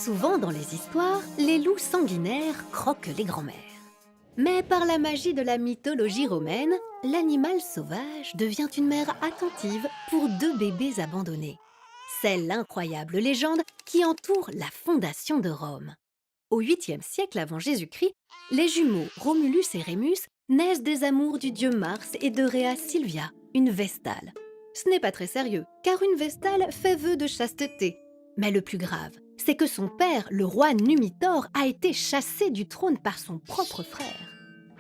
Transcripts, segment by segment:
Souvent dans les histoires, les loups sanguinaires croquent les grands-mères. Mais par la magie de la mythologie romaine, l'animal sauvage devient une mère attentive pour deux bébés abandonnés. C'est l'incroyable légende qui entoure la fondation de Rome. Au 8e siècle avant Jésus-Christ, les jumeaux Romulus et Rémus naissent des amours du dieu Mars et de Rhea Silvia, une vestale. Ce n'est pas très sérieux, car une vestale fait vœu de chasteté. Mais le plus grave, c'est que son père, le roi Numitor, a été chassé du trône par son propre frère.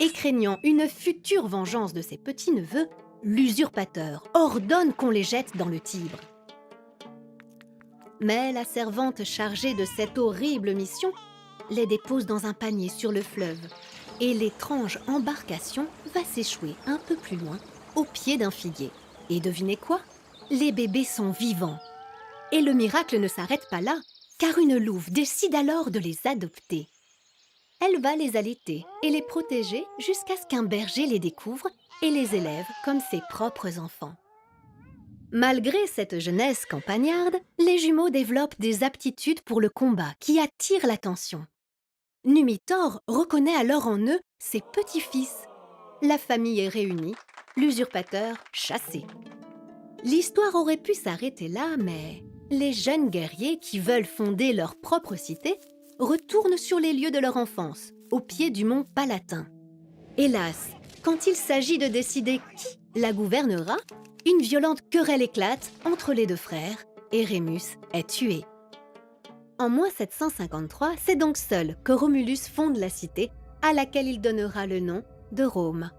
Et craignant une future vengeance de ses petits-neveux, l'usurpateur ordonne qu'on les jette dans le Tibre. Mais la servante chargée de cette horrible mission les dépose dans un panier sur le fleuve et l'étrange embarcation va s'échouer un peu plus loin, au pied d'un figuier. Et devinez quoi? Les bébés sont vivants. Et le miracle ne s'arrête pas là, car une louve décide alors de les adopter. Elle va les allaiter et les protéger jusqu'à ce qu'un berger les découvre et les élève comme ses propres enfants. Malgré cette jeunesse campagnarde, les jumeaux développent des aptitudes pour le combat qui attirent l'attention. Numitor reconnaît alors en eux ses petits-fils. La famille est réunie, l'usurpateur chassé. L'histoire aurait pu s'arrêter là, mais les jeunes guerriers qui veulent fonder leur propre cité retournent sur les lieux de leur enfance, au pied du mont Palatin. Hélas, quand il s'agit de décider qui la gouvernera, une violente querelle éclate entre les deux frères et Rémus est tué. En moins 753, c'est donc seul que Romulus fonde la cité à laquelle il donnera le nom de Rome.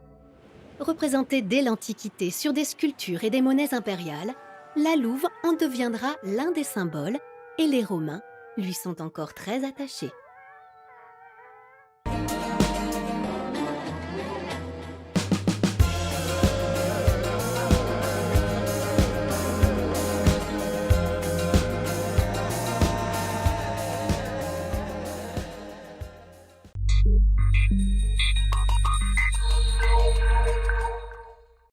Représentée dès l'Antiquité sur des sculptures et des monnaies impériales, la louve en deviendra l'un des symboles et les Romains lui sont encore très attachés.